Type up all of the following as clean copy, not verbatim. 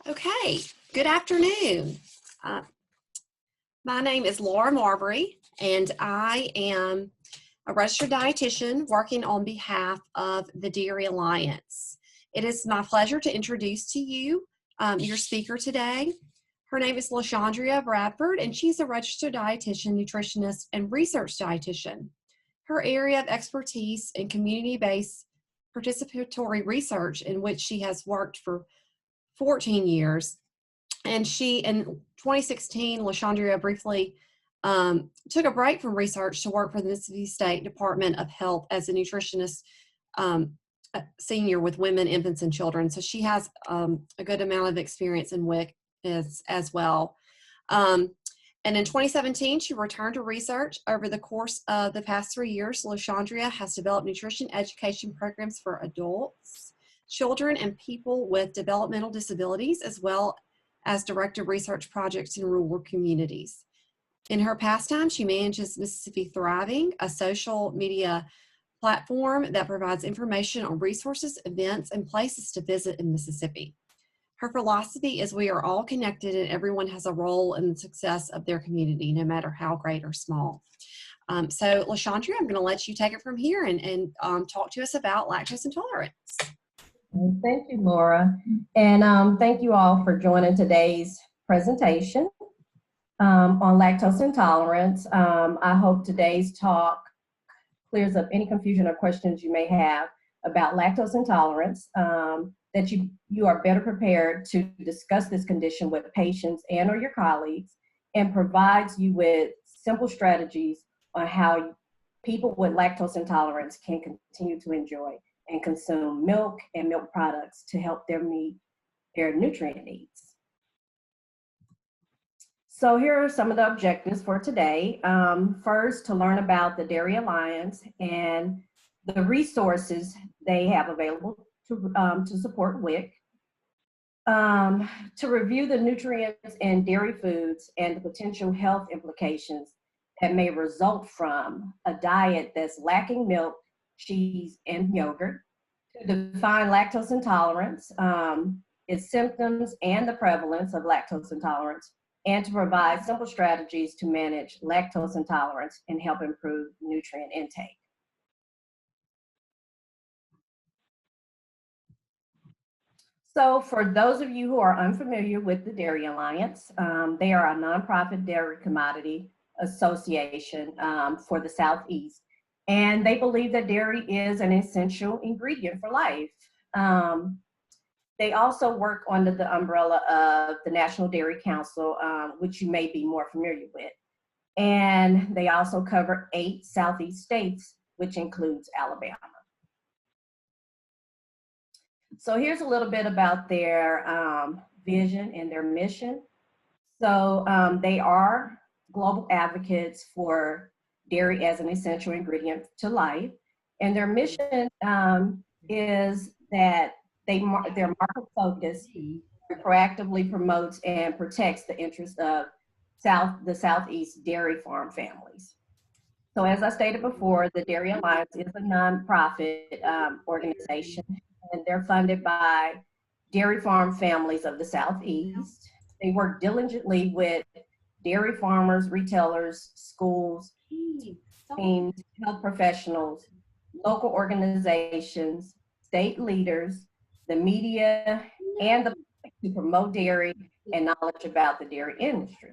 Okay, good afternoon. Uh, my name is Laura Marbury, and I am a registered dietitian working on behalf of the Dairy Alliance. It is my pleasure to introduce to you your speaker today. Her name is LaShondria Bradford, and she's a registered dietitian, nutritionist, and research dietitian. Her area of expertise in community-based participatory research, in which she has worked for 14 years. And she, in 2016, LaShondria briefly took a break from research to work for the Mississippi State Department of Health as a nutritionist senior with women, infants, and children. So she has a good amount of experience in WIC as well. And in 2017, she returned to research. Over the course of the past 3 years, LaShondria has developed nutrition education programs for adults, children, and people with developmental disabilities, as well as directed research projects in rural communities. In her pastime, she manages Mississippi Thriving, a social media platform that provides information on resources, events, and places to visit in Mississippi. Her philosophy is we are all connected and everyone has a role in the success of their community, no matter how great or small. So LaShondria, I'm going to let you take it from here and talk to us about lactose intolerance. Thank you, Laura. And thank you all for joining today's presentation on lactose intolerance. I hope today's talk clears up any confusion or questions you may have about lactose intolerance, that you are better prepared to discuss this condition with patients and or your colleagues, and provides you with simple strategies on how people with lactose intolerance can continue to enjoy and consume milk and milk products to help them meet their nutrient needs. So here are some of the objectives for today. First, to learn about the Dairy Alliance and the resources they have available to support WIC. To review the nutrients in dairy foods and the potential health implications that may result from a diet that's lacking milk, cheese, and yogurt. To define lactose intolerance, its symptoms and the prevalence of lactose intolerance, and to provide simple strategies to manage lactose intolerance and help improve nutrient intake. So for those of you who are unfamiliar with the Dairy Alliance, they are a nonprofit dairy commodity association for the Southeast. And they believe that dairy is an essential ingredient for life. They also work under the umbrella of the National Dairy Council, which you may be more familiar with. And they also cover 8 Southeast states, which includes Alabama. So here's a little bit about their vision and their mission. So they are global advocates for dairy as an essential ingredient to life. And their mission is that their market focus proactively promotes and protects the interests of the Southeast dairy farm families. So as I stated before, the Dairy Alliance is a nonprofit organization, and they're funded by dairy farm families of the Southeast. They work diligently with dairy farmers, retailers, schools, teams, health professionals, local organizations, state leaders, the media, and the public to promote dairy and knowledge about the dairy industry.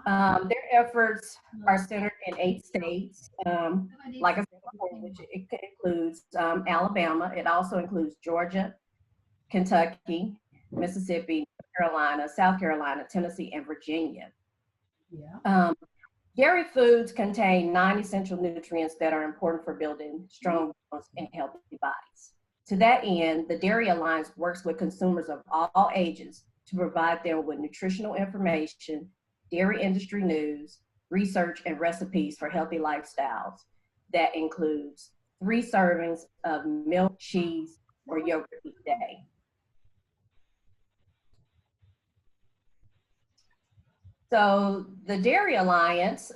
Their efforts are centered in 8 states, like I said before, which it includes Alabama. It also includes Georgia, Kentucky, Mississippi, North Carolina, South Carolina, Tennessee, and Virginia. Dairy foods contain 9 essential nutrients that are important for building strong bones and healthy bodies. To that end, the Dairy Alliance works with consumers of all ages to provide them with nutritional information, dairy industry news, research, and recipes for healthy lifestyles. That includes 3 servings of milk, cheese, or yogurt each day. So the Dairy Alliance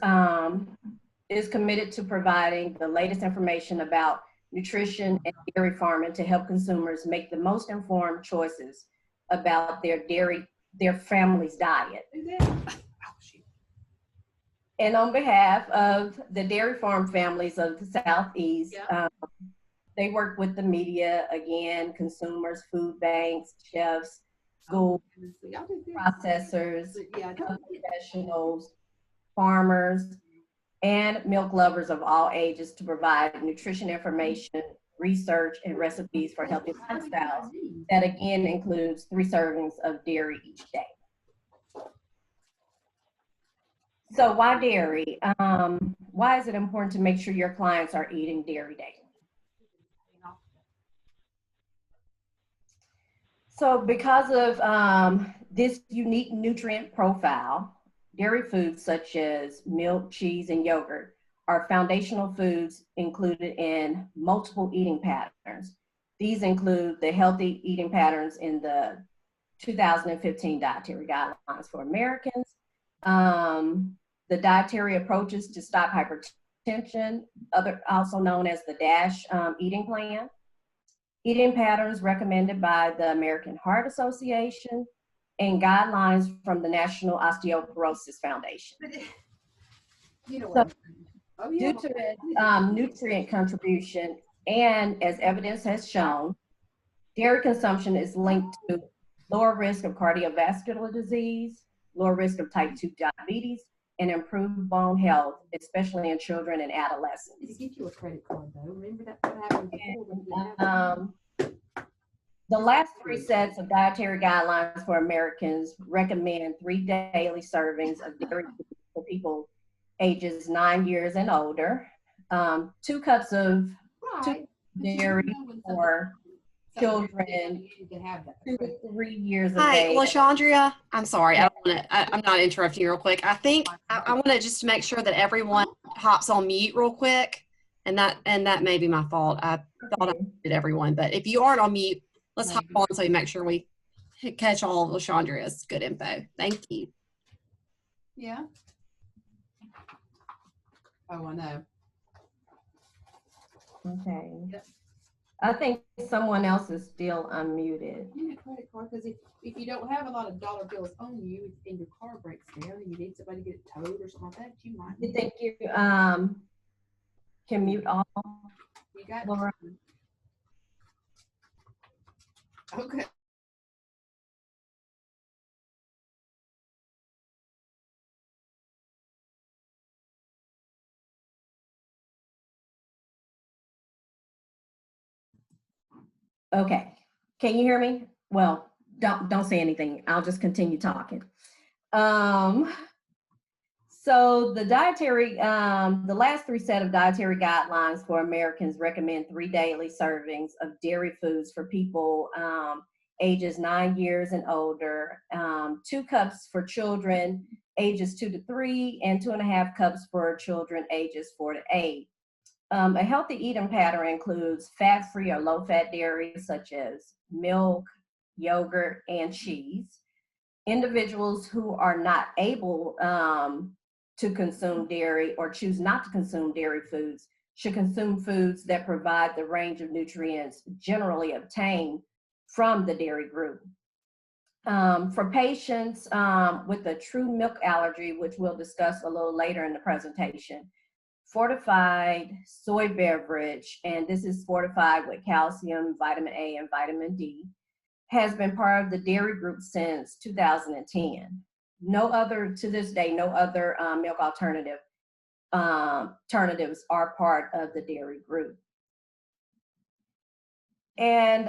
is committed to providing the latest information about nutrition and dairy farming to help consumers make the most informed choices about their family's diet. And on behalf of the dairy farm families of the Southeast, they work with the media, again, consumers, food banks, chefs, schools, processors, professionals, farmers, and milk lovers of all ages to provide nutrition information, research, and recipes for healthy lifestyles. That again includes 3 servings of dairy each day. So why dairy? Why is it important to make sure your clients are eating dairy daily? So because of this unique nutrient profile, dairy foods such as milk, cheese, and yogurt are foundational foods included in multiple eating patterns. These include the healthy eating patterns in the 2015 dietary guidelines for Americans, the dietary approaches to stop hypertension, also known as the DASH eating plan, eating patterns recommended by the American Heart Association, and guidelines from the National Osteoporosis Foundation. So, due to its nutrient contribution, and as evidence has shown, dairy consumption is linked to lower risk of cardiovascular disease, lower risk of type 2 diabetes, and improved bone health, especially in children and adolescents. Get you a credit card though. Remember that happened before. The last 3 sets of dietary guidelines for Americans recommend 3 daily servings of dairy for people ages 9 years and older, 2 cups of dairy for children 2 to 3 years of Hi, age. LaShondria. I'm sorry. I'm not interrupting you real quick. I think I want to just make sure that everyone hops on mute real quick. And that may be my fault. I thought I did everyone, but if you aren't on mute, let's hop on so we make sure we catch all of LaShondria's good info. Thank you. Yeah. Oh, I know. Okay. Yep. I think someone else is still unmuted. Yeah, credit card, because if you don't have a lot of dollar bills on you and your car breaks down and you need somebody to get it towed or something like that, you might. You think you can mute all? You got Laura? Okay. Okay, can you hear me? Well, don't say anything. I'll just continue talking. So the dietary, the last 3 set of dietary guidelines for Americans recommend 3 daily servings of dairy foods for people ages 9 years and older, 2 cups for children ages 2 to 3, and 2.5 cups for children ages 4 to 8. A healthy eating pattern includes fat-free or low-fat dairy such as milk, yogurt, and cheese. Individuals who are not able to consume dairy or choose not to consume dairy foods should consume foods that provide the range of nutrients generally obtained from the dairy group. For patients with a true milk allergy, which we'll discuss a little later in the presentation, fortified soy beverage, and this is fortified with calcium, vitamin A, and vitamin D, has been part of the dairy group since 2010. To this day, no other milk alternatives are part of the dairy group. And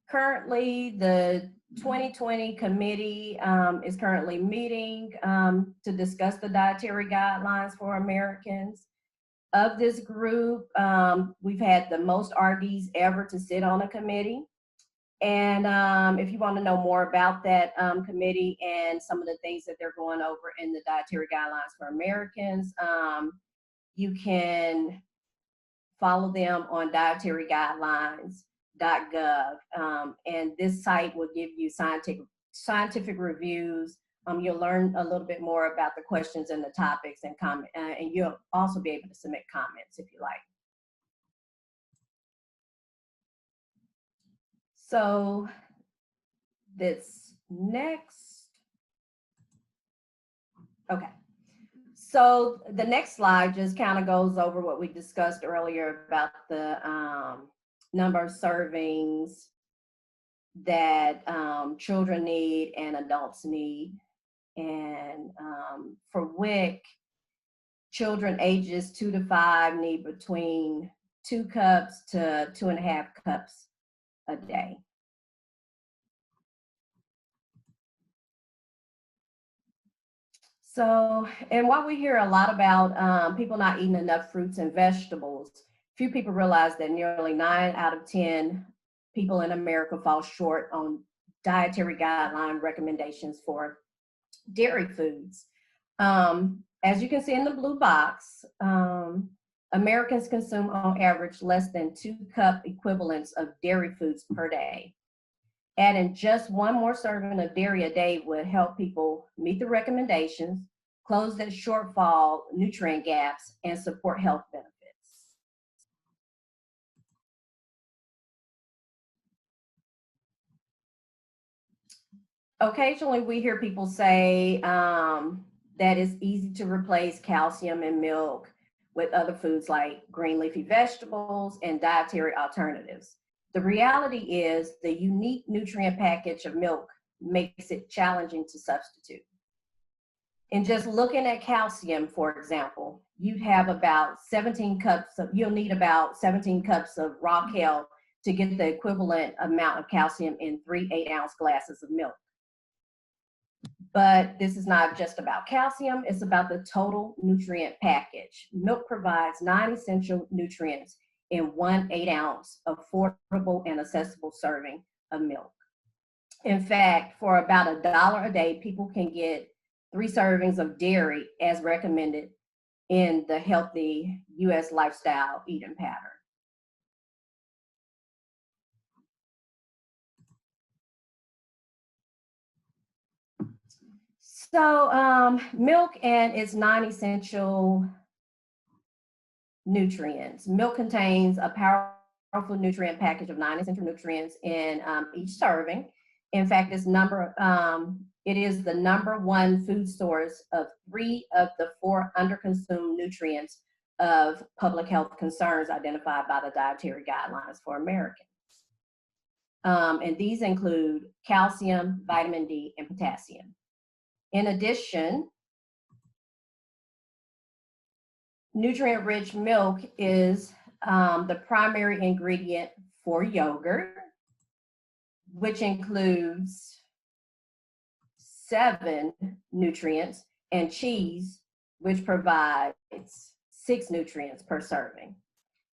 currently, the 2020 committee is currently meeting to discuss the dietary guidelines for Americans. Of this group, we've had the most RDs ever to sit on a committee. And if you want to know more about that committee and some of the things that they're going over in the dietary guidelines for Americans, you can follow them on dietaryguidelines.gov. And this site will give you scientific reviews. You'll learn a little bit more about the questions and the topics and comment, and you'll also be able to submit comments if you like. So this next. Okay. So the next slide just kind of goes over what we discussed earlier about the number of servings that children need and adults need. And for WIC, children ages 2 to 5 need between 2 cups to 2.5 cups a day. So, and while we hear a lot about people not eating enough fruits and vegetables, few people realize that nearly 9 out of 10 people in America fall short on dietary guideline recommendations for dairy foods. As you can see in the blue box, Americans consume on average less than 2 cup equivalents of dairy foods per day. Adding just 1 more serving of dairy a day would help people meet the recommendations, close that shortfall nutrient gaps, and support health benefits. Occasionally we hear people say that it's easy to replace calcium in milk with other foods like green leafy vegetables and dietary alternatives. The reality is the unique nutrient package of milk makes it challenging to substitute. And just looking at calcium, for example, you'll need about 17 cups of raw kale to get the equivalent amount of calcium in 3 8-ounce glasses of milk. But this is not just about calcium, it's about the total nutrient package. Milk provides 9 essential nutrients in 1 8-ounce affordable and accessible serving of milk. In fact, for about $1 a day, people can get 3 servings of dairy as recommended in the healthy US lifestyle eating pattern. So milk and its 9 essential nutrients. Milk contains a powerful nutrient package of 9 essential nutrients in each serving. In fact, it is the #1 food source of 3 of the 4 underconsumed nutrients of public health concerns identified by the dietary guidelines for Americans. And these include calcium, vitamin D, and potassium. In addition, nutrient-rich milk is the primary ingredient for yogurt, which includes 7 nutrients, and cheese, which provides 6 nutrients per serving.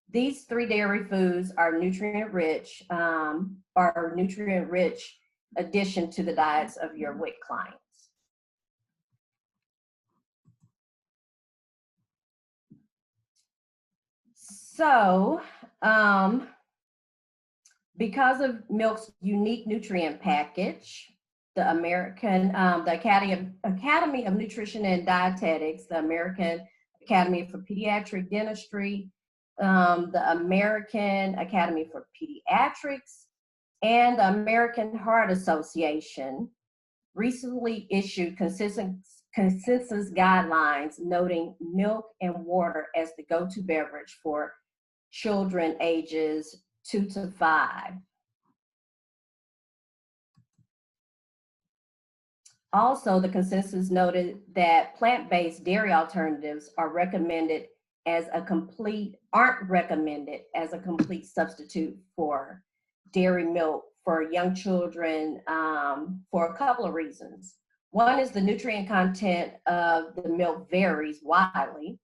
These 3 dairy foods are nutrient-rich addition to the diets of your WIC clients. So, because of milk's unique nutrient package, the Academy of Nutrition and Dietetics, the American Academy for Pediatric Dentistry, the American Academy for Pediatrics, and the American Heart Association recently issued consensus guidelines noting milk and water as the go-to beverage for children ages 2 to 5. Also, the consensus noted that plant-based dairy alternatives aren't recommended as a complete substitute for dairy milk for young children for a couple of reasons. One is the nutrient content of the milk varies widely.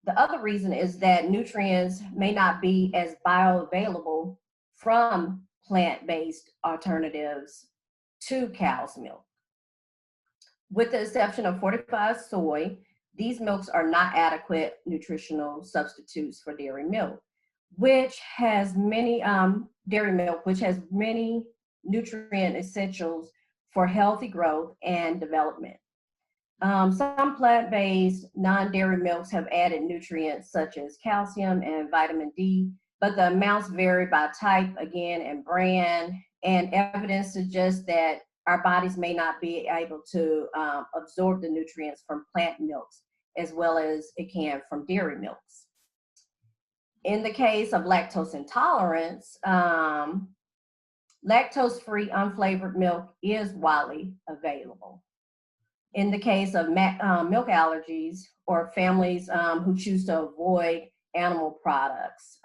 The other reason is that nutrients may not be as bioavailable from plant-based alternatives to cow's milk. With the exception of fortified soy, these milks are not adequate nutritional substitutes for dairy milk, which has many nutrient essentials for healthy growth and development. Some plant-based non-dairy milks have added nutrients such as calcium and vitamin D, but the amounts vary by type, again, and brand, and evidence suggests that our bodies may not be able to absorb the nutrients from plant milks as well as it can from dairy milks. In the case of lactose intolerance, lactose-free unflavored milk is widely available. In the case of milk allergies or families who choose to avoid animal products,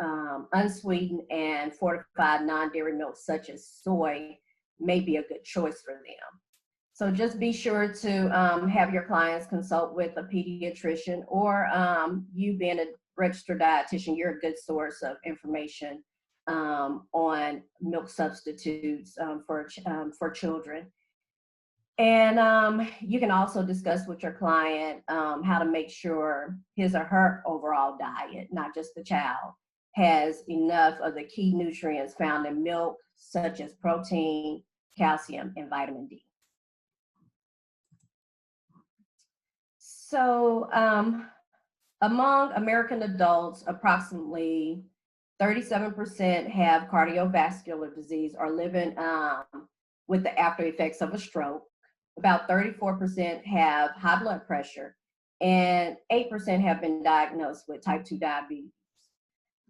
unsweetened and fortified non-dairy milks such as soy may be a good choice for them. So just be sure to have your clients consult with a pediatrician, or you being a registered dietitian, you're a good source of information on milk substitutes for children. And you can also discuss with your client how to make sure his or her overall diet, not just the child, has enough of the key nutrients found in milk, such as protein, calcium, and vitamin D. So among American adults, approximately 37% have cardiovascular disease or living with the after effects of a stroke. About 34% have high blood pressure, and 8% have been diagnosed with type 2 diabetes.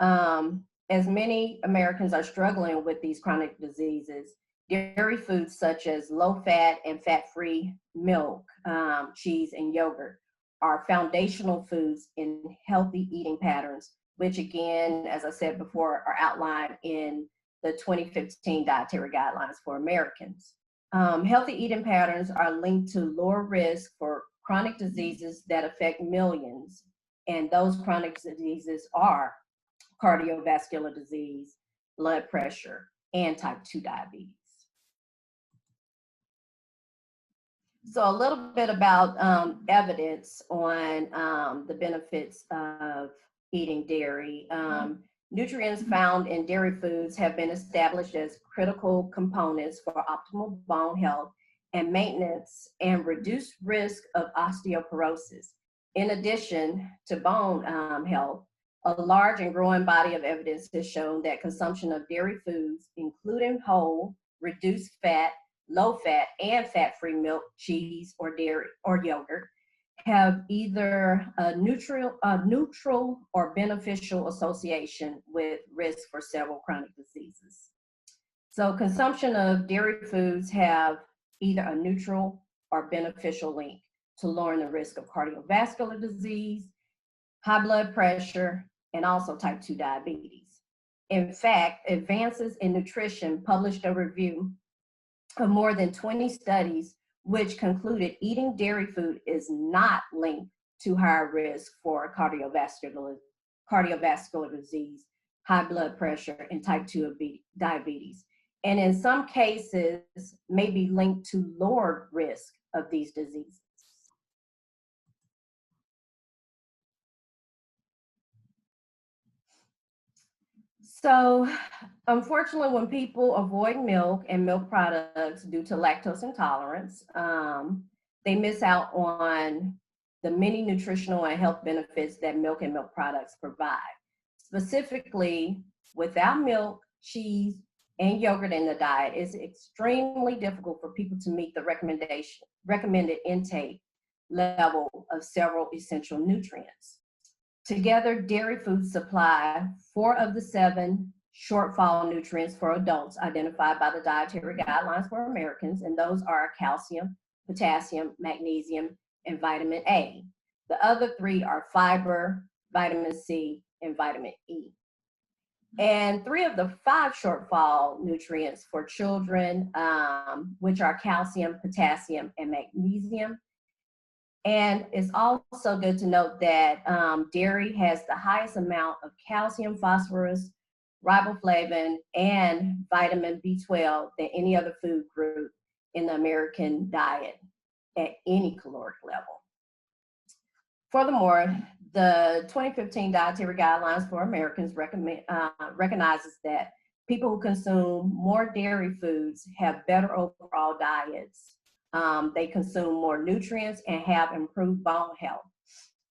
As many Americans are struggling with these chronic diseases, dairy foods such as low-fat and fat-free milk, cheese, and yogurt are foundational foods in healthy eating patterns, which again, as I said before, are outlined in the 2015 Dietary Guidelines for Americans. Healthy eating patterns are linked to lower risk for chronic diseases that affect millions, and those chronic diseases are cardiovascular disease, blood pressure, and type 2 diabetes. So a little bit about evidence on the benefits of eating dairy. Nutrients found in dairy foods have been established as critical components for optimal bone health and maintenance and reduced risk of osteoporosis. In addition to bone health, a large and growing body of evidence has shown that consumption of dairy foods, including whole, reduced fat, low fat, and fat-free milk, cheese, or dairy or yogurt, have either a neutral or beneficial association with risk for several chronic diseases. So consumption of dairy foods have either a neutral or beneficial link to lowering the risk of cardiovascular disease, high blood pressure, and also type 2 diabetes. In fact, Advances in Nutrition published a review of more than 20 studies which concluded eating dairy food is not linked to higher risk for cardiovascular disease, high blood pressure, and type 2 diabetes. And in some cases, may be linked to lower risk of these diseases. So, unfortunately, when people avoid milk and milk products due to lactose intolerance, they miss out on the many nutritional and health benefits that milk and milk products provide. Specifically, without milk, cheese, and yogurt in the diet, it's extremely difficult for people to meet the recommended intake level of several essential nutrients. Together, dairy foods supply 4 of the 7 shortfall nutrients for adults identified by the Dietary Guidelines for Americans, and those are calcium, potassium, magnesium, and vitamin A. The other 3 are fiber, vitamin C, and vitamin E. And 3 of the 5 shortfall nutrients for children, which are calcium, potassium, and magnesium. And it's also good to note that dairy has the highest amount of calcium, phosphorus, riboflavin, and vitamin B12 than any other food group in the American diet at any caloric level. Furthermore, the 2015 Dietary Guidelines for Americans recognizes that people who consume more dairy foods have better overall diets. They consume more nutrients and have improved bone health.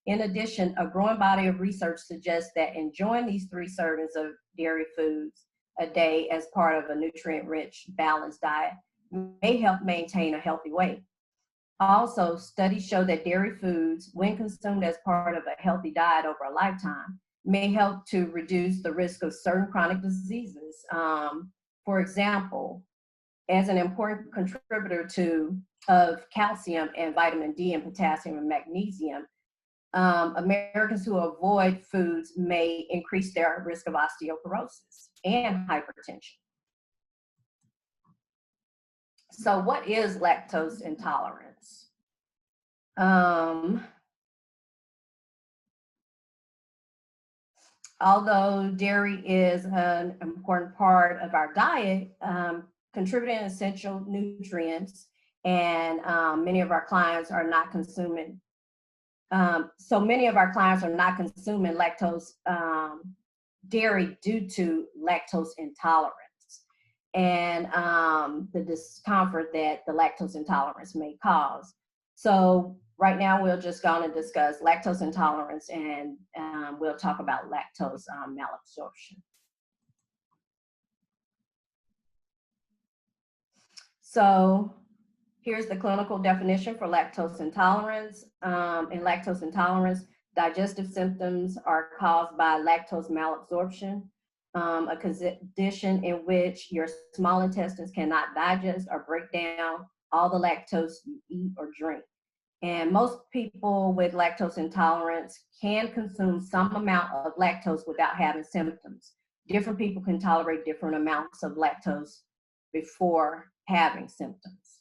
In addition, a growing body of research suggests that enjoying these 3 servings of dairy foods a day as part of a nutrient-rich, balanced diet may help maintain a healthy weight. Also, studies show that dairy foods, when consumed as part of a healthy diet over a lifetime, may help to reduce the risk of certain chronic diseases. For example, as an important contributor of calcium and vitamin D and potassium and magnesium, Americans who avoid foods may increase their risk of osteoporosis and hypertension. So what is lactose intolerance? Although dairy is an important part of our diet, contributing essential nutrients, and many of our clients are not consuming. So many of our clients are not consuming lactose dairy due to lactose intolerance and the discomfort that the lactose intolerance may cause. So right now we're just going to discuss lactose intolerance, and we'll talk about lactose malabsorption. So here's the clinical definition for lactose intolerance. In lactose intolerance, digestive symptoms are caused by lactose malabsorption, a condition in which your small intestines cannot digest or break down all the lactose you eat or drink. And most people with lactose intolerance can consume some amount of lactose without having symptoms. Different people can tolerate different amounts of lactose before having symptoms.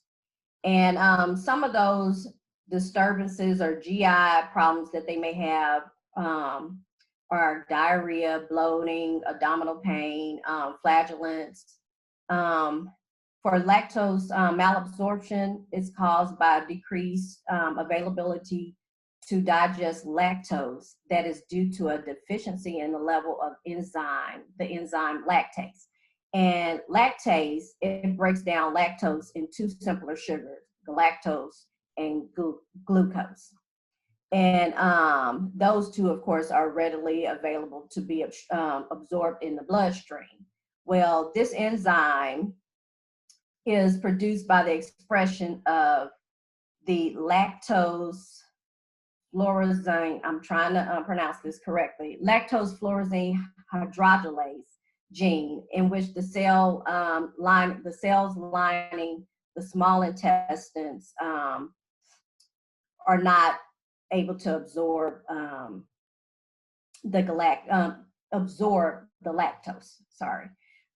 And some of those disturbances or GI problems that they may have are diarrhea, bloating, abdominal pain, flatulence. For lactose malabsorption, it's caused by decreased availability to digest lactose that is due to a deficiency in the level of the enzyme lactase. And lactase, it breaks down lactose into simpler sugars, galactose and glucose. And those two, of course, are readily available to be absorbed in the bloodstream. Well, this enzyme is produced by the expression of the lactose fluorescein, I'm trying to pronounce this correctly, lactose fluorescein hydrogenase gene, in which the cells lining the small intestines are not able to absorb the lactose. Sorry.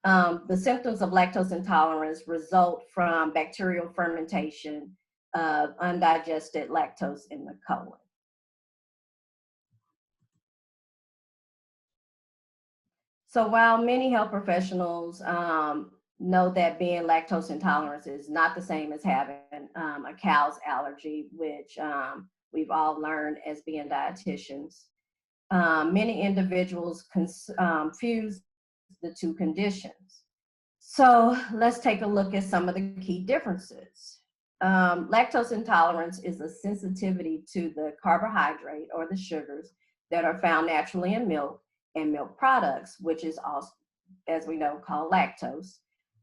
The symptoms of lactose intolerance result from bacterial fermentation of undigested lactose in the colon. So while many health professionals know that being lactose intolerant is not the same as having a cow's allergy, which we've all learned as being dietitians, many individuals confuse the two conditions. So let's take a look at some of the key differences. Lactose intolerance is a sensitivity to the carbohydrate or the sugars that are found naturally in milk and milk products, which is also, as we know, called lactose.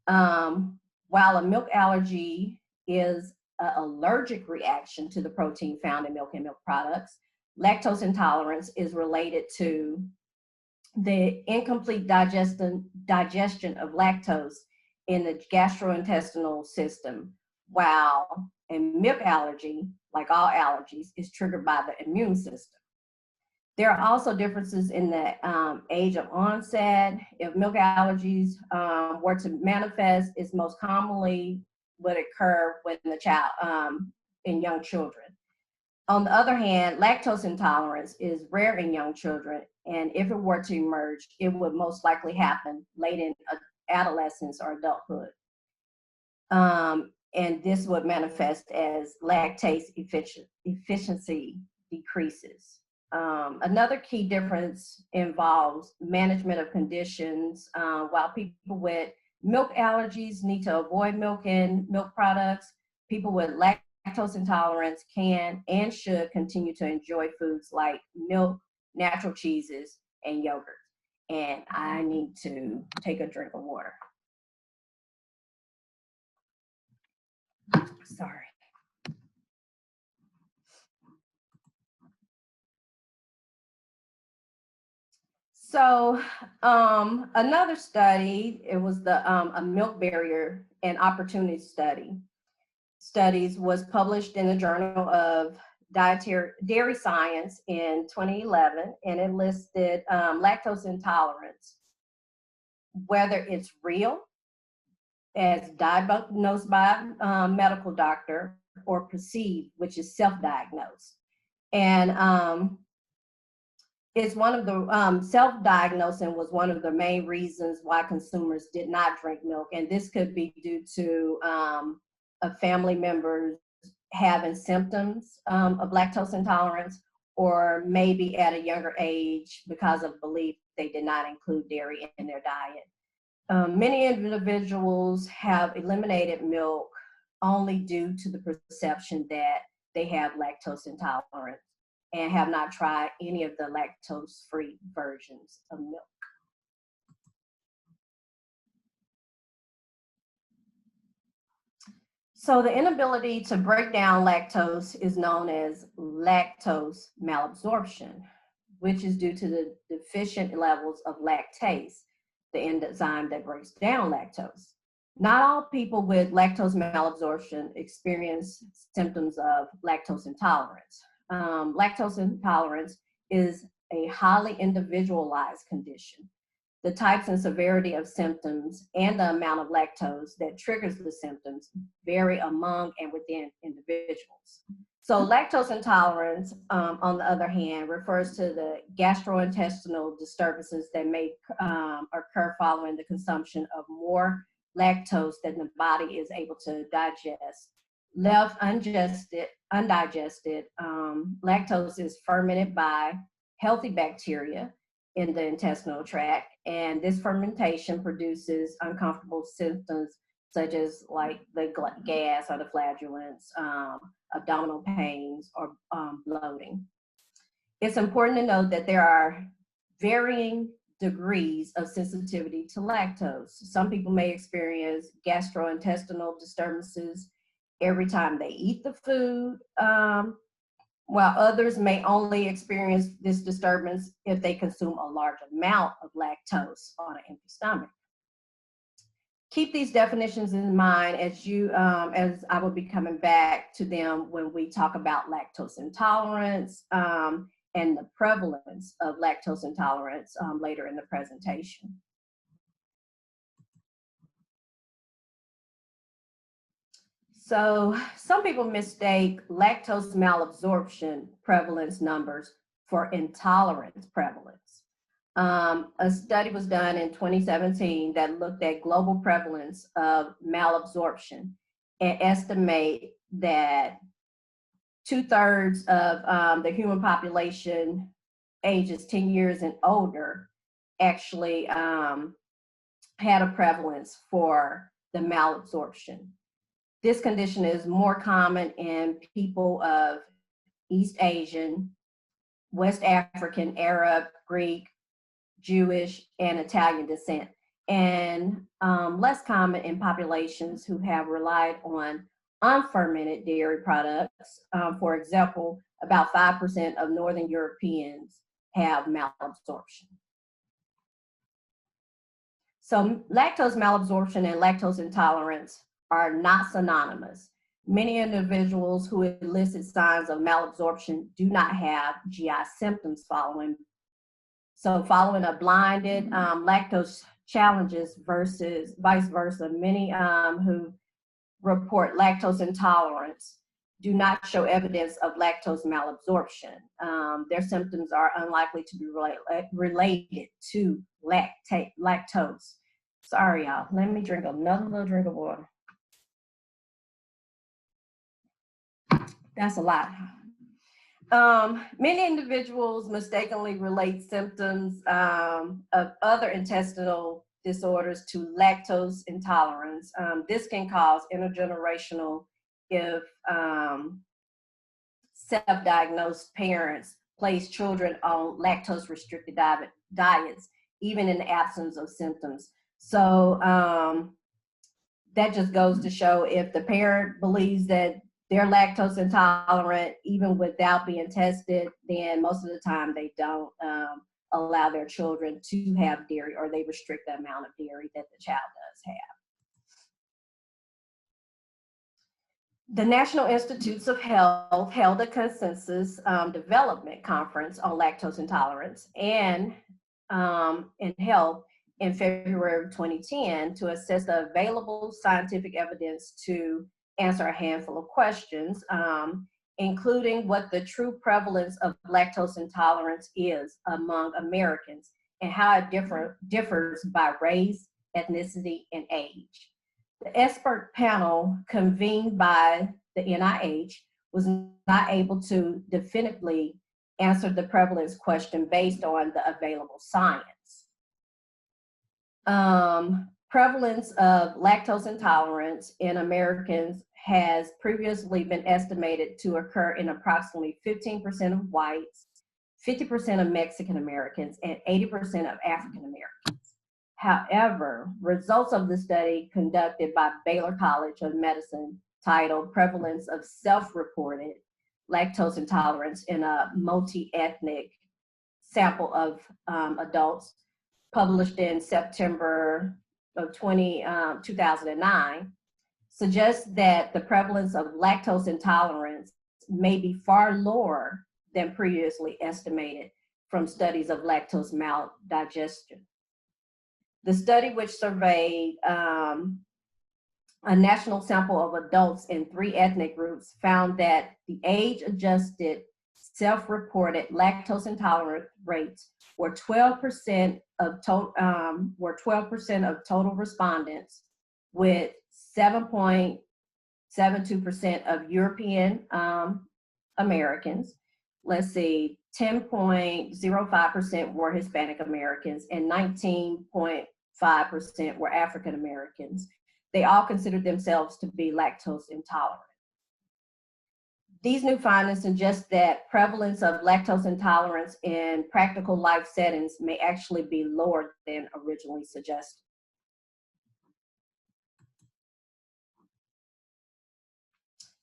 While a milk allergy is an allergic reaction to the protein found in milk and milk products, lactose intolerance is related to the incomplete digestion of lactose in the gastrointestinal system, while a milk allergy, like all allergies, is triggered by the immune system. There are also differences in the age of onset. If milk allergies were to manifest, it's most commonly would occur when the child, in young children. On the other hand, lactose intolerance is rare in young children, and if it were to emerge, it would most likely happen late in adolescence or adulthood. And this would manifest as lactase efficiency decreases. Another key difference involves management of conditions. While people with milk allergies need to avoid milk and milk products, people with lactose intolerance can and should continue to enjoy foods like milk, natural cheeses, and yogurt. and I need to take a drink of water. Sorry. So another study, it was the a milk barrier and opportunity studies was published in the Journal of Dairy Science in 2011, and it listed lactose intolerance, whether it's real, as diagnosed by a medical doctor, or perceived, which is self-diagnosed. And it's one of the self-diagnosing was one of the main reasons why consumers did not drink milk, and this could be due to a family member having symptoms of lactose intolerance, or maybe at a younger age because of belief they did not include dairy in their diet. Many individuals have eliminated milk only due to the perception that they have lactose intolerance and have not tried any of the lactose-free versions of milk. So the inability to break down lactose is known as lactose malabsorption, which is due to the deficient levels of lactase, the enzyme that breaks down lactose. Not all people with lactose malabsorption experience symptoms of lactose intolerance. Lactose intolerance is a highly individualized condition. The types and severity of symptoms and the amount of lactose that triggers the symptoms vary among and within individuals. So lactose intolerance, on the other hand, refers to the gastrointestinal disturbances that may occur following the consumption of more lactose than the body is able to digest. Left undigested, lactose is fermented by healthy bacteria in the intestinal tract, and this fermentation produces uncomfortable symptoms such as like the gas or the flatulence, abdominal pains, or bloating. It's important to note that there are varying degrees of sensitivity to lactose. Some people may experience gastrointestinal disturbances every time they eat the food, while others may only experience this disturbance if they consume a large amount of lactose on an empty stomach. Keep these definitions in mind as I will be coming back to them when we talk about lactose intolerance and the prevalence of lactose intolerance later in the presentation. So some people mistake lactose malabsorption prevalence numbers for intolerance prevalence. A study was done in 2017 that looked at global prevalence of malabsorption and estimate that 2/3 of the human population ages 10 years and older actually had a prevalence for the malabsorption. This condition is more common in people of East Asian, West African, Arab, Greek, Jewish, and Italian descent, and less common in populations who have relied on unfermented dairy products. For example, about 5% of Northern Europeans have malabsorption. So lactose malabsorption and lactose intolerance are not synonymous. Many individuals who elicit signs of malabsorption do not have GI symptoms following a blinded lactose challenges versus vice versa. Many who report lactose intolerance do not show evidence of lactose malabsorption. Their symptoms are unlikely to be related to lactose. Sorry, y'all. Let me drink another little drink of water. That's a lot. Many individuals mistakenly relate symptoms of other intestinal disorders to lactose intolerance. This can cause intergenerational if self-diagnosed parents place children on lactose-restricted diets even in the absence of symptoms. So that just goes to show if the parent believes that they're lactose intolerant, even without being tested, then most of the time they don't allow their children to have dairy, or they restrict the amount of dairy that the child does have. The National Institutes of Health held a consensus development conference on lactose intolerance and in health in February of 2010 to assess the available scientific evidence to answer a handful of questions, including what the true prevalence of lactose intolerance is among Americans and how it differs by race, ethnicity, and age. The expert panel convened by the NIH was not able to definitively answer the prevalence question based on the available science. Prevalence of lactose intolerance in Americans has previously been estimated to occur in approximately 15% of whites, 50% of Mexican Americans, and 80% of African Americans. However, results of the study conducted by Baylor College of Medicine titled Prevalence of Self-Reported Lactose Intolerance in a Multi-Ethnic Sample of Adults, published in September of 2009, suggests that the prevalence of lactose intolerance may be far lower than previously estimated from studies of lactose maldigestion. The study, which surveyed a national sample of adults in 3 ethnic groups, found that the age-adjusted self-reported lactose intolerant rates were 12% of total respondents, with 7.72% of European Americans. 10.05% were Hispanic Americans, and 19.5% were African Americans. They all considered themselves to be lactose intolerant. These new findings suggest that prevalence of lactose intolerance in practical life settings may actually be lower than originally suggested.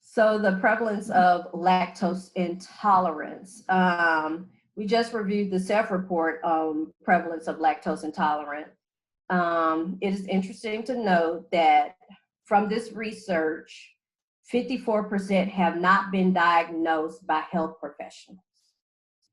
So the prevalence of lactose intolerance. We just reviewed the self-report on prevalence of lactose intolerant. It is interesting to note that from this research, 54% have not been diagnosed by health professionals.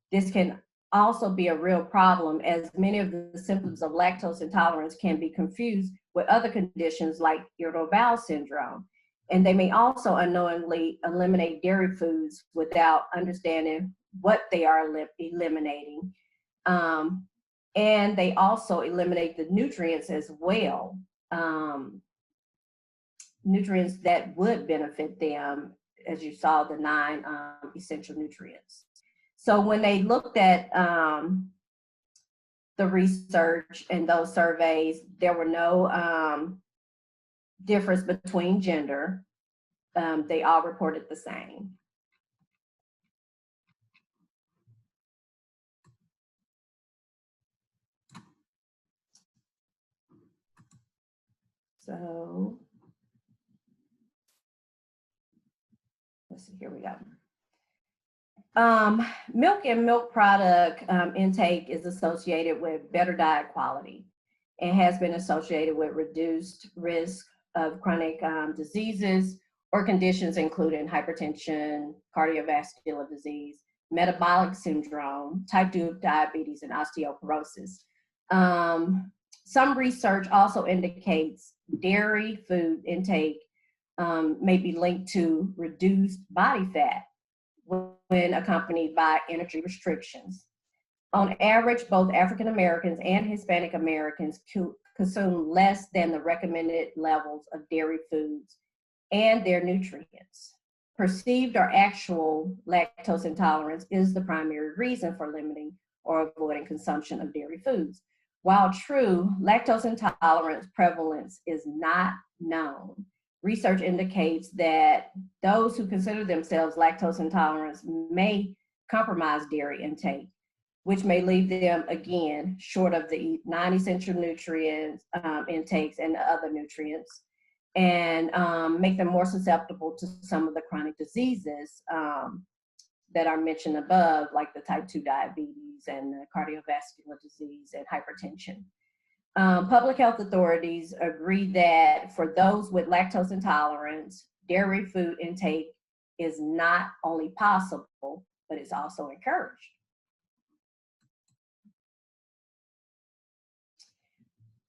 This can also be a real problem, as many of the symptoms of lactose intolerance can be confused with other conditions like irritable bowel syndrome. And they may also unknowingly eliminate dairy foods without understanding what they are eliminating. And they also eliminate the nutrients as well, nutrients that would benefit them, as you saw, the 9 essential nutrients. So when they looked at the research and those surveys, there were no difference between gender. They all reported the same. So let's see, here we go. Milk and milk product intake is associated with better diet quality and has been associated with reduced risk of chronic diseases or conditions including hypertension, cardiovascular disease, metabolic syndrome, type 2 diabetes, and osteoporosis. Some research also indicates dairy food intake may be linked to reduced body fat when accompanied by energy restrictions. On average, both African Americans and Hispanic Americans consume less than the recommended levels of dairy foods and their nutrients. Perceived or actual lactose intolerance is the primary reason for limiting or avoiding consumption of dairy foods. While true, lactose intolerance prevalence is not known. Research indicates that those who consider themselves lactose intolerant may compromise dairy intake. which may leave them, again, short of the non-essential nutrients intakes and the other nutrients, and make them more susceptible to some of the chronic diseases that are mentioned above, like the type 2 diabetes and the cardiovascular disease and hypertension. Public health authorities agree that for those with lactose intolerance, dairy food intake is not only possible, but it's also encouraged.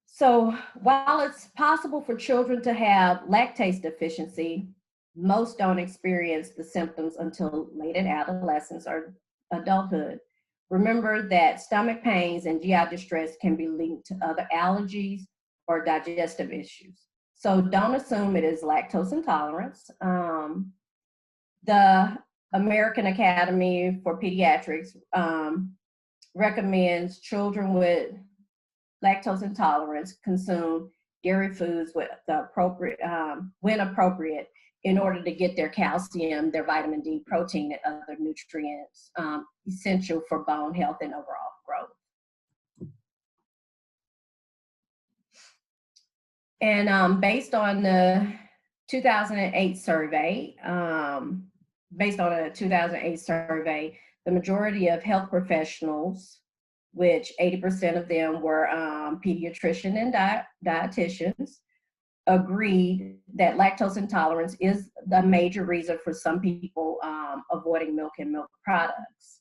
So while it's possible for children to have lactase deficiency, most don't experience the symptoms until late in adolescence or adulthood. Remember that stomach pains and GI distress can be linked to other allergies or digestive issues. So don't assume it is lactose intolerance. The American Academy for Pediatrics recommends children with lactose intolerance consume dairy foods with the appropriate, when appropriate, in order to get their calcium, their vitamin D, protein, and other nutrients essential for bone health and overall growth. And based on the 2008 survey, the majority of health professionals, which 80% of them were pediatrician and dietitians, agreed that lactose intolerance is the major reason for some people avoiding milk and milk products.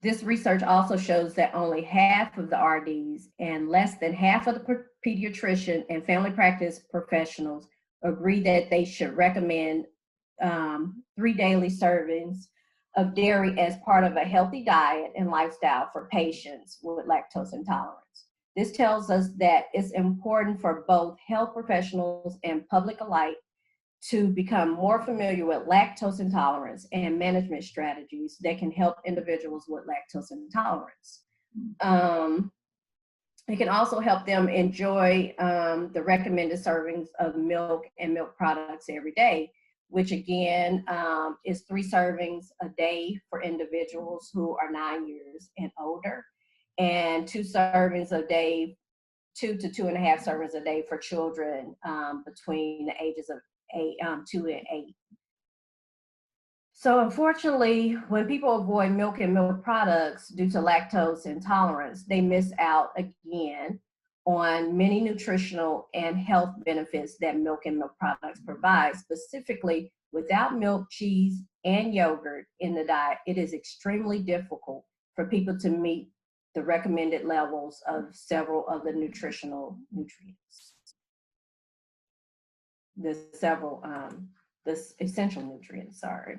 This research also shows that only half of the RDs and less than half of the pediatrician and family practice professionals agree that they should recommend 3 daily servings of dairy as part of a healthy diet and lifestyle for patients with lactose intolerance. This tells us that it's important for both health professionals and public alike to become more familiar with lactose intolerance and management strategies that can help individuals with lactose intolerance. It can also help them enjoy the recommended servings of milk and milk products every day, which again is 3 servings a day for individuals who are 9 years and older, and 2 servings a day, 2 to 2.5 servings a day for children between the ages of 2 and 8. So unfortunately, when people avoid milk and milk products due to lactose intolerance, they miss out again on many nutritional and health benefits that milk and milk products provide. Specifically, without milk, cheese, and yogurt in the diet, it is extremely difficult for people to meet the recommended levels of several of the nutritional nutrients. The essential nutrients, sorry.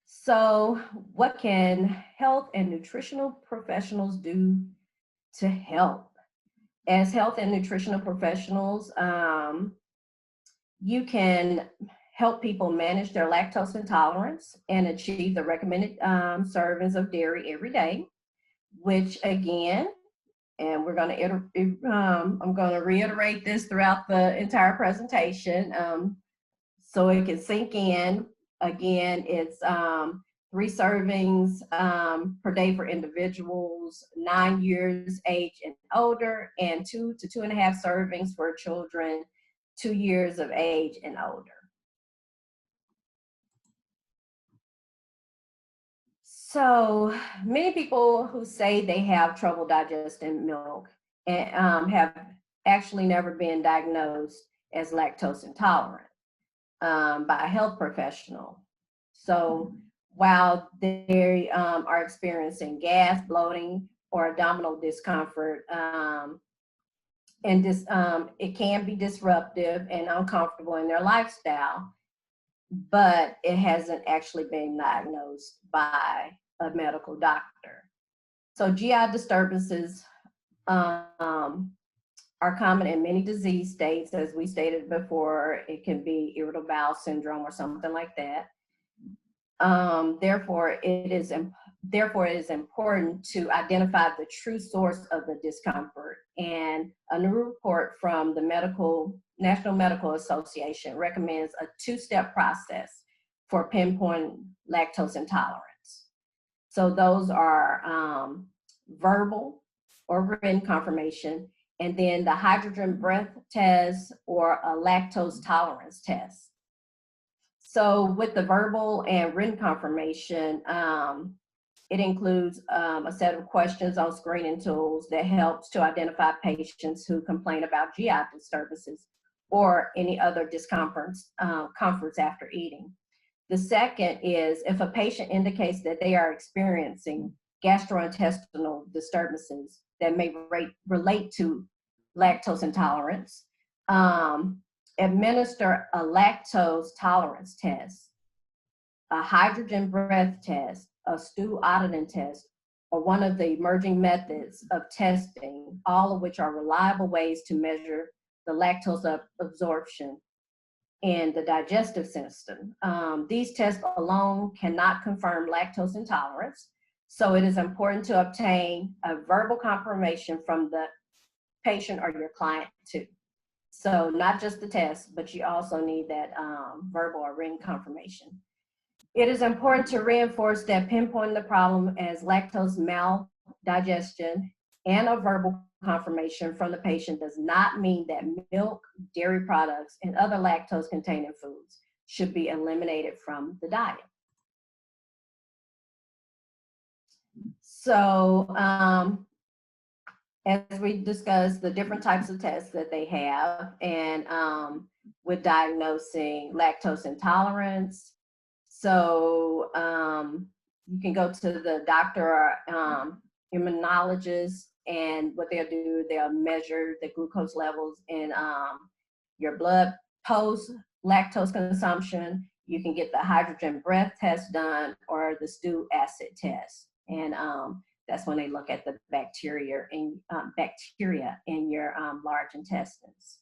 So what can health and nutritional professionals do to help? As health and nutritional professionals, you can help people manage their lactose intolerance and achieve the recommended servings of dairy every day, which again, and we're going to, I'm going to reiterate this throughout the entire presentation so it can sink in. Again, it's 3 servings per day for individuals 9 years age and older, and 2 to 2.5 servings for children 2 years of age and older. So many people who say they have trouble digesting milk and have actually never been diagnosed as lactose intolerant by a health professional. So while they are experiencing gas, bloating, or abdominal discomfort, and this, it can be disruptive and uncomfortable in their lifestyle, but it hasn't actually been diagnosed by a medical doctor. So GI disturbances are common in many disease states. As we stated before, it can be irritable bowel syndrome or something like that. Therefore, it is therefore, it is important to identify the true source of the discomfort. And a new report from the National Medical Association recommends a two-step process for pinpointing lactose intolerance. So those are verbal or written confirmation, and then the hydrogen breath test or a lactose tolerance test. So with the verbal and written confirmation, it includes a set of questions on screening tools that helps to identify patients who complain about GI disturbances or any other discomforts comforts after eating. The second is if a patient indicates that they are experiencing gastrointestinal disturbances that may relate to lactose intolerance, administer a lactose tolerance test, a hydrogen breath test, a stool auditing test, or one of the emerging methods of testing, all of which are reliable ways to measure the lactose absorption in the digestive system. These tests alone cannot confirm lactose intolerance, so it is important to obtain a verbal confirmation from the patient or your client too. So not just the test, but you also need that verbal or written confirmation. It is important to reinforce that pinpointing the problem as lactose maldigestion and a verbal confirmation from the patient does not mean that milk, dairy products, and other lactose-containing foods should be eliminated from the diet. So as we discussed, the different types of tests that they have, and with diagnosing lactose intolerance. So you can go to the doctor or immunologist, and what they'll do, they'll measure the glucose levels in your blood post lactose consumption. You can get the hydrogen breath test done or the stool acid test. And that's when they look at the bacteria in your large intestines.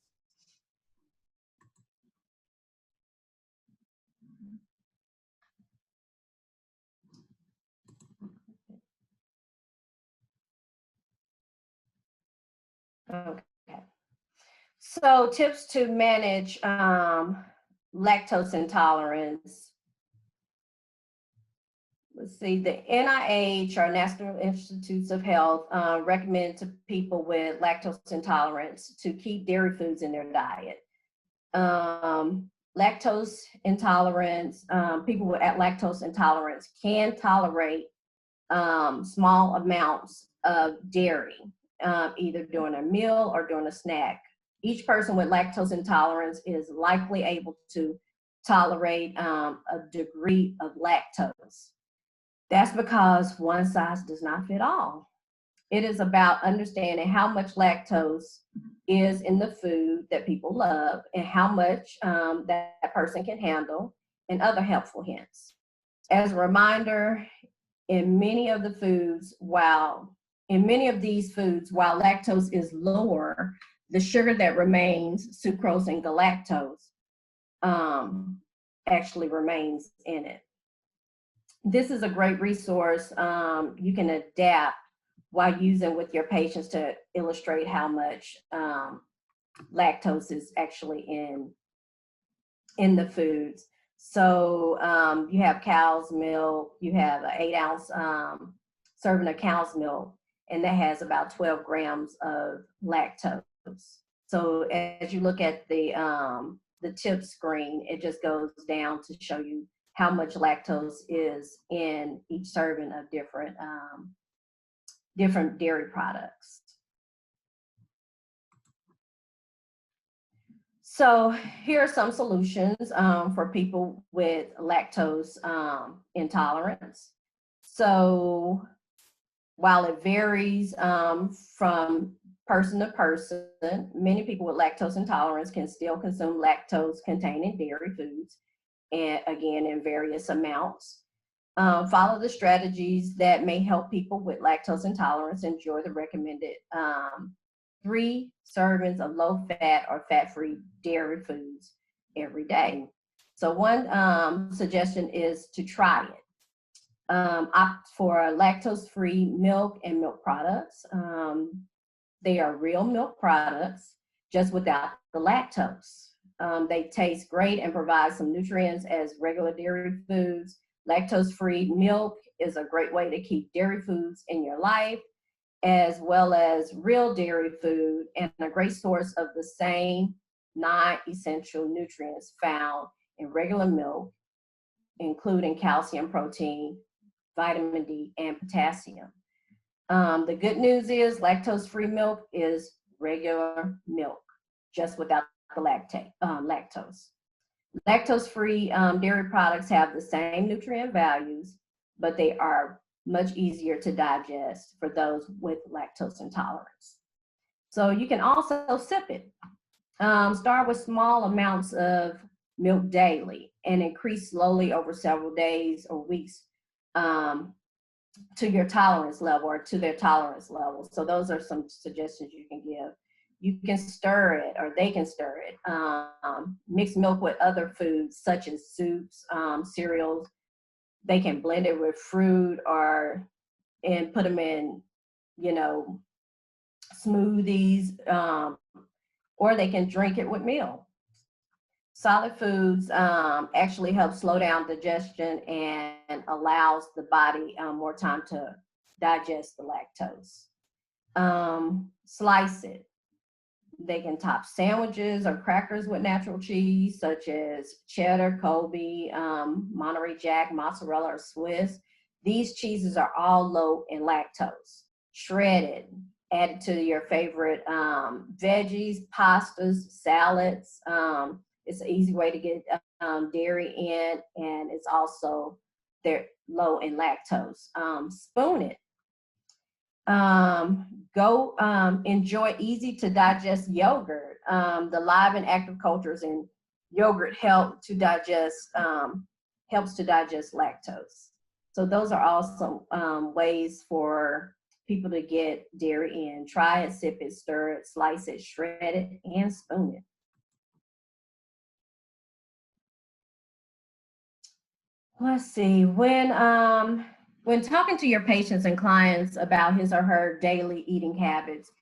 Okay. So tips to manage lactose intolerance. Let's see, the NIH, or National Institutes of Health, recommend to people with lactose intolerance to keep dairy foods in their diet. Lactose intolerance, people with lactose intolerance can tolerate small amounts of dairy, either during a meal or during a snack. Each person with lactose intolerance is likely able to tolerate a degree of lactose. That's because one size does not fit all. It is about understanding how much lactose is in the food that people love and how much that person can handle, and other helpful hints. As a reminder, in many of these foods, while lactose is lower, the sugar that remains, sucrose and galactose, actually remains in it. This is a great resource you can adapt while using with your patients to illustrate how much lactose is actually in the foods. So you have cow's milk, you have an 8-ounce serving of cow's milk, and that has about 12 grams of lactose. So as you look at the tip screen, it just goes down to show you how much lactose is in each serving of different dairy products. So here are some solutions for people with lactose intolerance. So while it varies from person to person, many people with lactose intolerance can still consume lactose-containing dairy foods, and again, in various amounts. Follow the strategies that may help people with lactose intolerance enjoy the recommended 3 servings of low-fat or fat-free dairy foods every day. So one suggestion is to try it. opt for lactose-free milk and milk products. They are real milk products, just without the lactose. They taste great and provide some nutrients as regular dairy foods. Lactose-free milk is a great way to keep dairy foods in your life, as well as real dairy food, and a great source of the same non-essential nutrients found in regular milk, including calcium, protein, vitamin D, and potassium. The good news is lactose-free milk is regular milk, just without the lactose. Lactose-free dairy products have the same nutrient values, but they are much easier to digest for those with lactose intolerance. So you can also sip it. Start with small amounts of milk daily and increase slowly over several days or weeks to your tolerance level or to their tolerance level. So those are some suggestions you can give. You can stir it, or they can stir it. Mix milk with other foods such as soups, cereals. They can blend it with fruit and put them in, smoothies, or they can drink it with milk. Solid foods actually help slow down digestion and allows the body more time to digest the lactose. Slice it. They can top sandwiches or crackers with natural cheese, such as cheddar, Colby, Monterey Jack, mozzarella, or Swiss. These cheeses are all low in lactose. Shredded, add to your favorite veggies, pastas, salads. It's an easy way to get dairy in, and it's also they're low in lactose. Spoon it. Go enjoy easy to digest yogurt. The live and active cultures in yogurt helps to digest lactose. So those are also ways for people to get dairy in. Try it, sip it, stir it, slice it, shred it, and spoon it. Let's see, when talking to your patients and clients about his or her daily eating habits,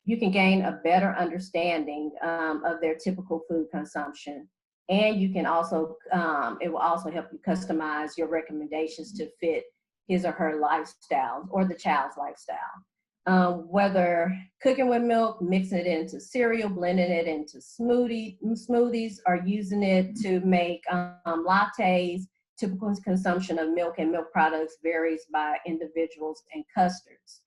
you can gain a better understanding of their typical food consumption. And you can also, it will also help you customize your recommendations to fit his or her lifestyle or the child's lifestyle. Whether cooking with milk, mixing it into cereal, blending it into smoothies, or using it to make lattes. Typical consumption of milk and milk products varies by individuals and cultures.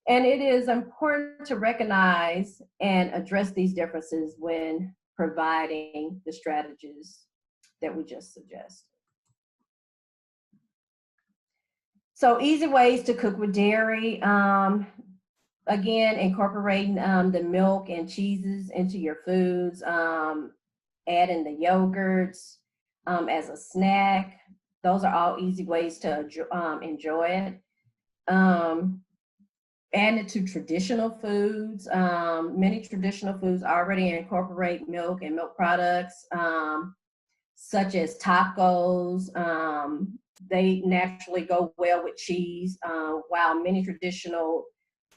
And it is important to recognize and address these differences when providing the strategies that we just suggested. So easy ways to cook with dairy. Again, incorporating the milk and cheeses into your foods. Add in the yogurts as a snack. Those are all easy ways to enjoy it. Add it to traditional foods. Many traditional foods already incorporate milk and milk products, such as tacos. They naturally go well with cheese, while many traditional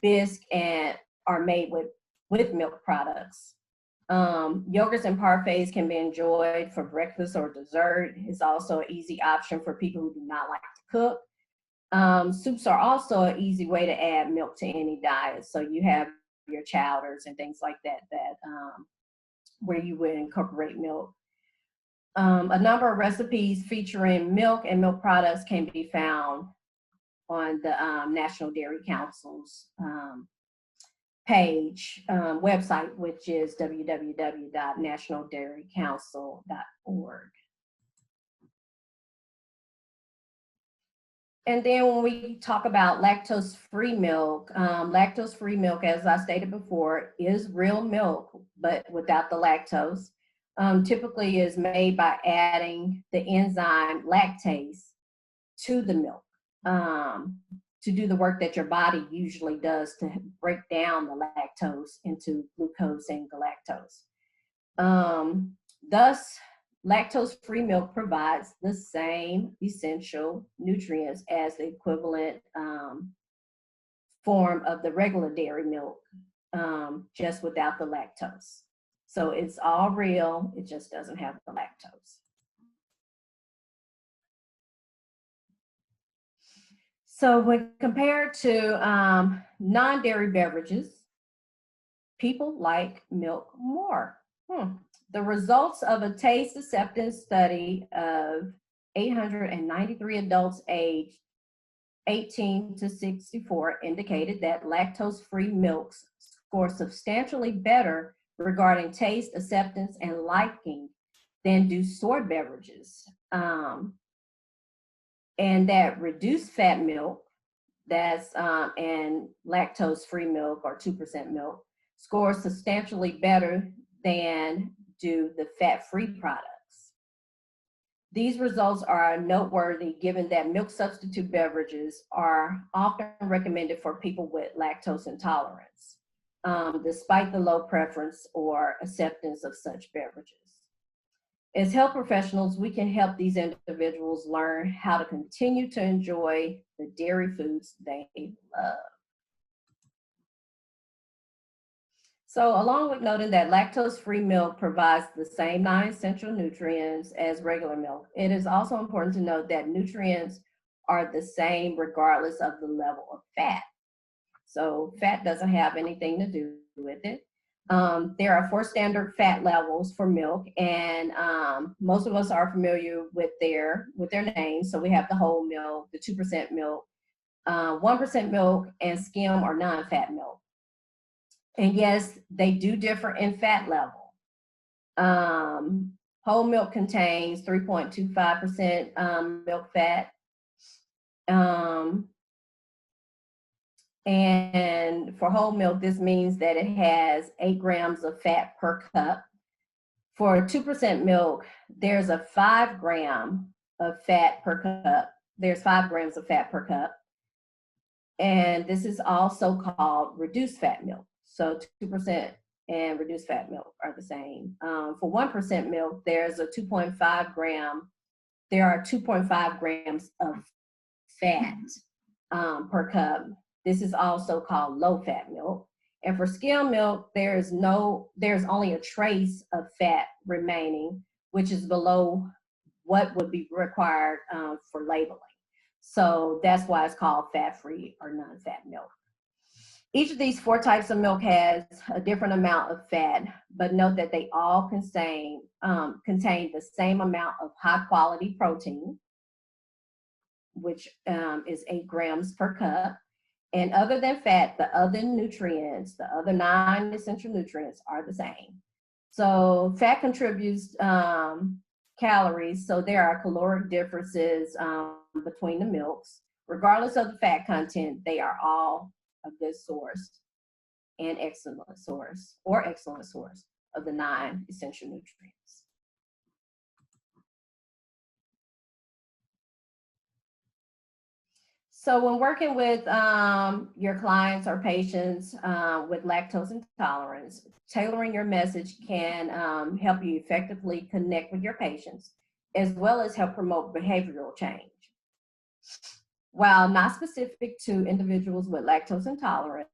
biscuits are made with milk products. Yogurts and parfaits can be enjoyed for breakfast or dessert. It's also an easy option for people who do not like to cook. Soups are also an easy way to add milk to any diet. So you have your chowders and things like that where you would incorporate milk. A number of recipes featuring milk and milk products can be found on the National Dairy Council's website, which is www.nationaldairycouncil.org. And then when we talk about lactose-free milk, as I stated before, is real milk, but without the lactose. Typically is made by adding the enzyme lactase to the milk. To do the work that your body usually does to break down the lactose into glucose and galactose. Thus, lactose-free milk provides the same essential nutrients as the equivalent form of the regular dairy milk, just without the lactose. So it's all real, it just doesn't have the lactose. So when compared to non-dairy beverages, people like milk more. The results of a taste acceptance study of 893 adults aged 18 to 64 indicated that lactose-free milks score substantially better regarding taste, acceptance, and liking than do soy beverages. And that reduced fat milk, that's and lactose-free milk or 2% milk, scores substantially better than do the fat-free products. These results are noteworthy given that milk substitute beverages are often recommended for people with lactose intolerance, despite the low preference or acceptance of such beverages. As health professionals, we can help these individuals learn how to continue to enjoy the dairy foods they love. So along with noting that lactose-free milk provides the same non-essential nutrients as regular milk, it is also important to note that nutrients are the same regardless of the level of fat. So fat doesn't have anything to do with it. There are 4 standard fat levels for milk, and most of us are familiar with their names. So we have the whole milk, the 2% milk, 1% milk, and skim or non-fat milk. And yes, they do differ in fat level. Whole milk contains 3.25% milk fat. And for whole milk, this means that it has 8 grams of fat per cup. For 2% milk, there's a 5 gram of fat per cup. There's 5 grams of fat per cup. And this is also called reduced fat milk. So 2% and reduced fat milk are the same. For 1% milk, there's a 2.5 gram. There are 2.5 grams of fat per cup. This is also called low fat milk. And for skim milk, there's only a trace of fat remaining, which is below what would be required for labeling. So that's why it's called fat-free or non-fat milk. Each of these 4 types of milk has a different amount of fat, but note that they all contain the same amount of high-quality protein, which is 8 grams per cup. And other than fat, the other nutrients, the other non-essential nutrients are the same. So fat contributes calories, so there are caloric differences between the milks. Regardless of the fat content, they are all a good source and excellent source of the non-essential nutrients. So when working with your clients or patients with lactose intolerance, tailoring your message can help you effectively connect with your patients, as well as help promote behavioral change. While not specific to individuals with lactose intolerance,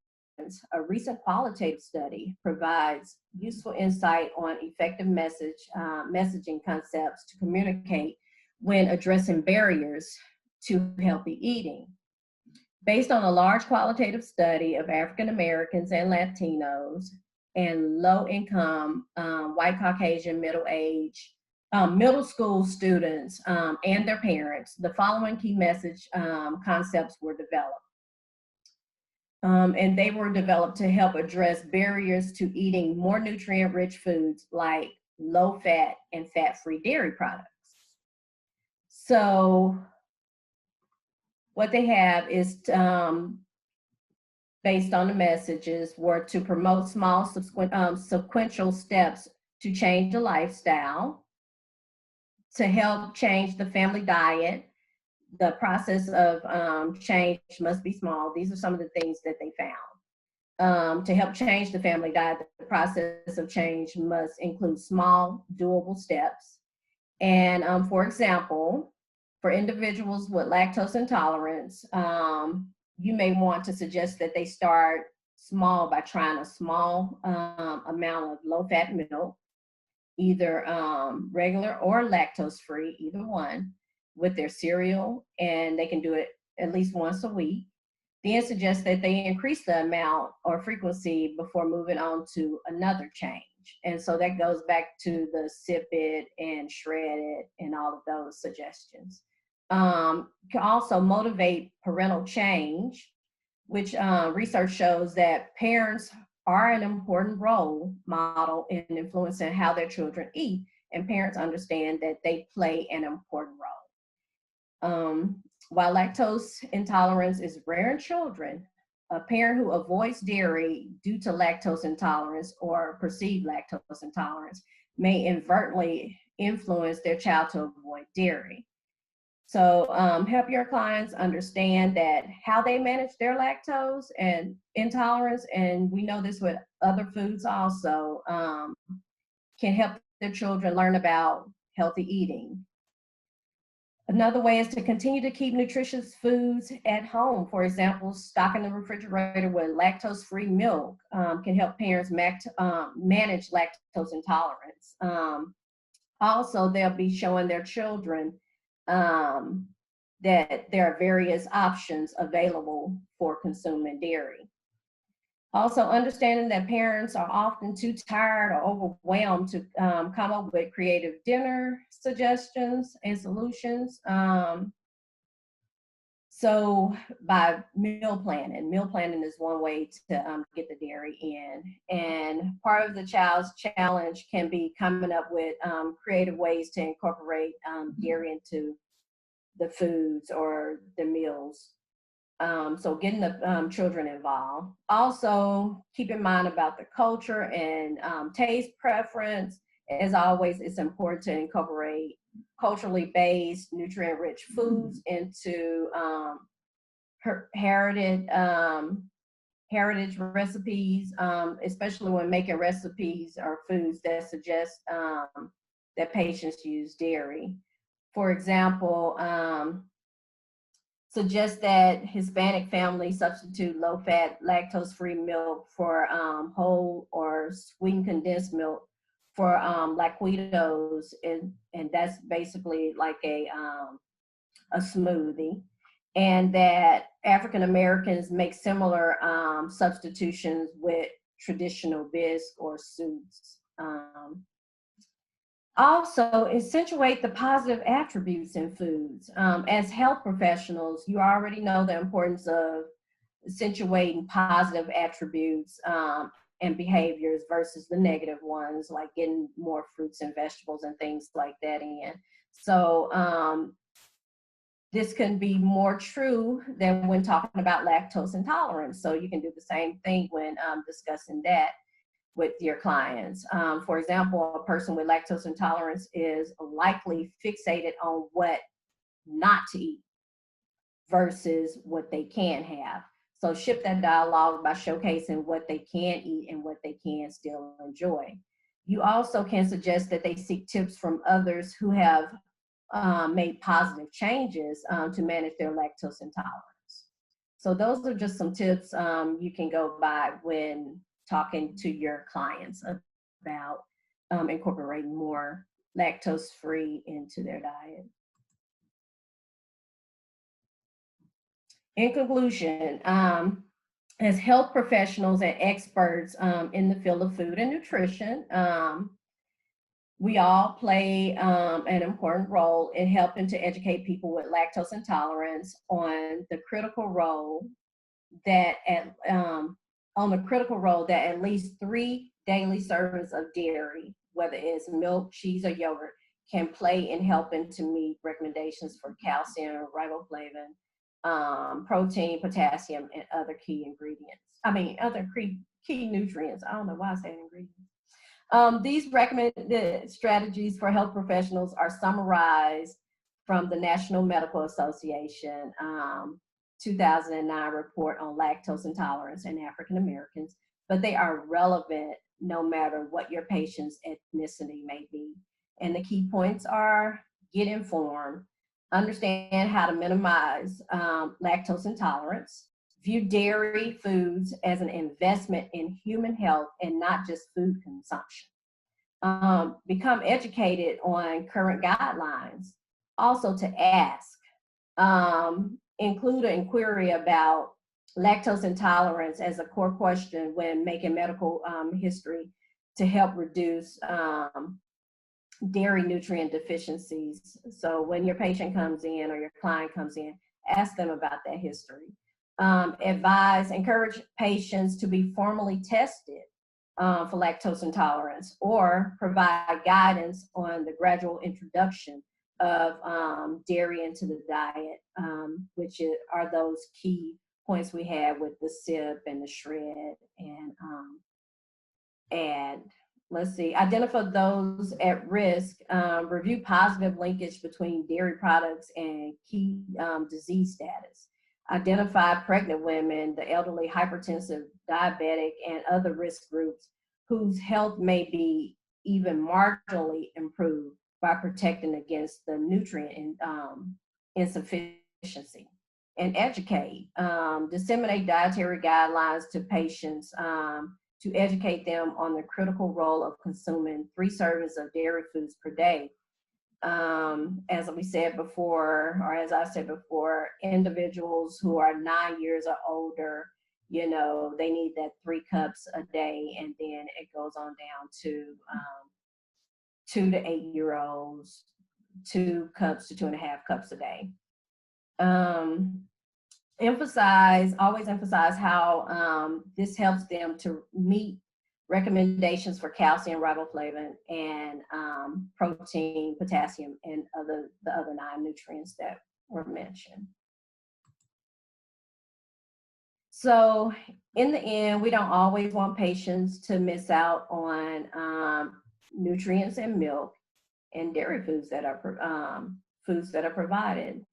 a recent qualitative study provides useful insight on effective messaging concepts to communicate when addressing barriers to healthy eating. Based on a large qualitative study of African Americans and Latinos and low-income white Caucasian middle school students and their parents, the following key message concepts were developed. And they were developed to help address barriers to eating more nutrient-rich foods like low-fat and fat-free dairy products. So what they have is, based on the messages, were to promote small sequential steps to change the lifestyle, to help change the family diet. The process of change must be small. These are some of the things that they found. To help change the family diet, the process of change must include small, doable steps. And for example, for individuals with lactose intolerance, you may want to suggest that they start small by trying a small amount of low-fat milk, either regular or lactose-free, either one, with their cereal, and they can do it at least once a week. Then suggest that they increase the amount or frequency before moving on to another change. And so that goes back to the sip it and shred it and all of those suggestions. Can also motivate parental change, which research shows that parents are an important role model in influencing how their children eat, and parents understand that they play an important role. While lactose intolerance is rare in children, a parent who avoids dairy due to lactose intolerance or perceived lactose intolerance may inadvertently influence their child to avoid dairy. So help your clients understand that how they manage their lactose and intolerance, and we know this with other foods also, can help their children learn about healthy eating. Another way is to continue to keep nutritious foods at home. For example, stocking the refrigerator with lactose-free milk can help parents manage lactose intolerance. Also, they'll be showing their children that there are various options available for consuming dairy. Also, understanding that parents are often too tired or overwhelmed to come up with creative dinner suggestions and solutions. So by meal planning is one way to get the dairy in. And part of the child's challenge can be coming up with creative ways to incorporate dairy into the foods or the meals. So getting the children involved. Also, keep in mind about the culture and taste preference. As always, it's important to incorporate culturally based, nutrient-rich foods into heritage recipes, especially when making recipes or foods that suggest that patients use dairy. For example, suggest that Hispanic families substitute low-fat, lactose-free milk for whole or sweetened condensed milk for laquitos, and that's basically like a smoothie. And that African Americans make similar substitutions with traditional bisque or soups. Also, accentuate the positive attributes in foods. As health professionals, you already know the importance of accentuating positive attributes and behaviors versus the negative ones, like getting more fruits and vegetables and things like that in. So this can be more true than when talking about lactose intolerance. So you can do the same thing when discussing that with your clients. For example, a person with lactose intolerance is likely fixated on what not to eat versus what they can have. So shift that dialogue by showcasing what they can eat and what they can still enjoy. You also can suggest that they seek tips from others who have made positive changes to manage their lactose intolerance. So those are just some tips you can go by when talking to your clients about incorporating more lactose-free into their diet. In conclusion, as health professionals and experts in the field of food and nutrition, we all play an important role in helping to educate people with lactose intolerance on the critical role that at least 3 daily servings of dairy, whether it's milk, cheese, or yogurt, can play in helping to meet recommendations for calcium, riboflavin, protein, potassium, and other key nutrients. I don't know why I say ingredients. These recommended strategies for health professionals are summarized from the National Medical Association 2009 report on lactose intolerance in African Americans, but they are relevant no matter what your patient's ethnicity may be. And the key points are: get informed, understand how to minimize lactose intolerance, view dairy foods as an investment in human health and not just food consumption. Become educated on current guidelines. Also to ask, include an inquiry about lactose intolerance as a core question when making medical history to help reduce dairy nutrient deficiencies. So when your patient comes in or your client comes in, ask them about that history. Encourage patients to be formally tested for lactose intolerance, or provide guidance on the gradual introduction of dairy into the diet, which are those key points we have with the sip and the shred. And let's see, identify those at risk, review positive linkage between dairy products and key disease status. Identify pregnant women, the elderly, hypertensive, diabetic, and other risk groups whose health may be even marginally improved by protecting against the nutrient insufficiency. And educate, disseminate dietary guidelines to patients to educate them on the critical role of consuming 3 servings of dairy foods per day. As we said before, or as I said before, individuals who are 9 years or older, you know, they need that 3 cups a day, and then it goes on down to 2 to 8-year-olds, 2 cups to 2.5 cups a day. Always emphasize how this helps them to meet recommendations for calcium, riboflavin, and protein, potassium, and the other 9 nutrients that were mentioned. So in the end, we don't always want patients to miss out on nutrients in milk and dairy foods that are provided.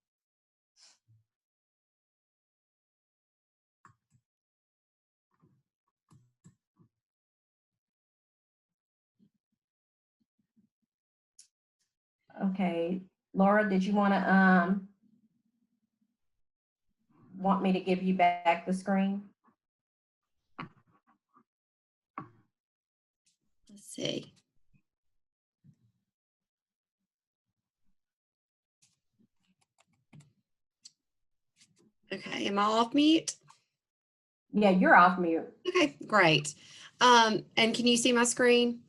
Okay, Laura, did you want me to give you back the screen? Let's see. Okay, am I off mute? Yeah, you're off mute. Okay, great. And can you see my screen?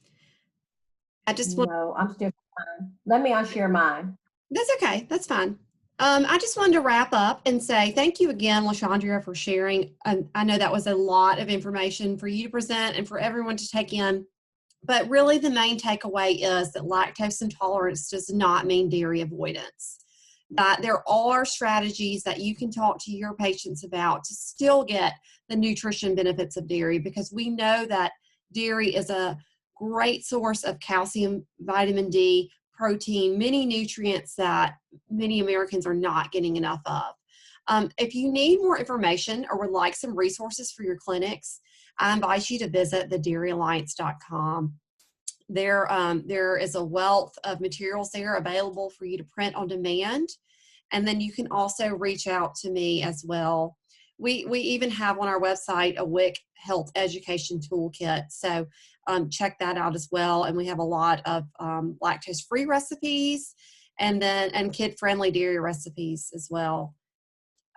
No, I'm still fine. Let me unshare mine. That's okay, that's fine. I just wanted to wrap up and say thank you again, LaShondria, for sharing. I know that was a lot of information for you to present and for everyone to take in, but really the main takeaway is that lactose intolerance does not mean dairy avoidance. That there are strategies that you can talk to your patients about to still get the nutrition benefits of dairy, because we know that dairy is a great source of calcium, vitamin D, protein, many nutrients that many Americans are not getting enough of. If you need more information or would like some resources for your clinics, I invite you to visit theDairyAlliance.com. There is a wealth of materials there available for you to print on demand. And then you can also reach out to me as well. We even have on our website a WIC health education toolkit. So check that out as well. And we have a lot of lactose-free recipes and kid-friendly dairy recipes as well.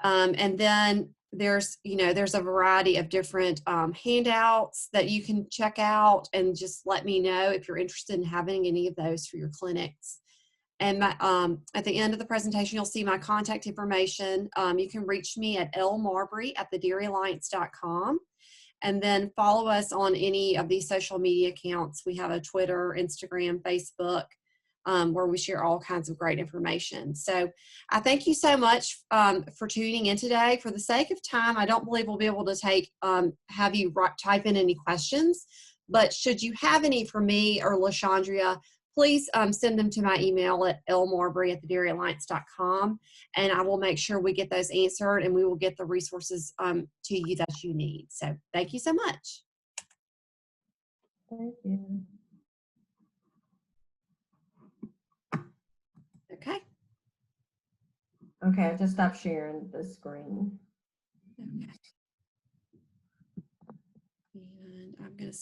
And then there's a variety of different handouts that you can check out, and just let me know if you're interested in having any of those for your clinics. And at the end of the presentation, you'll see my contact information. You can reach me at lmarbury@theDairyAlliance.com, and then follow us on any of these social media accounts. We have a Twitter, Instagram, Facebook, where we share all kinds of great information. So I thank you so much for tuning in today. For the sake of time, I don't believe we'll be able to have you type in any questions, but should you have any for me or LaShondria, please send them to my email at lmarbury@theDairyAlliance.com, and I will make sure we get those answered, and we will get the resources to you that you need. So thank you so much. Thank you. Okay, I just stopped sharing the screen. Okay. And I'm going to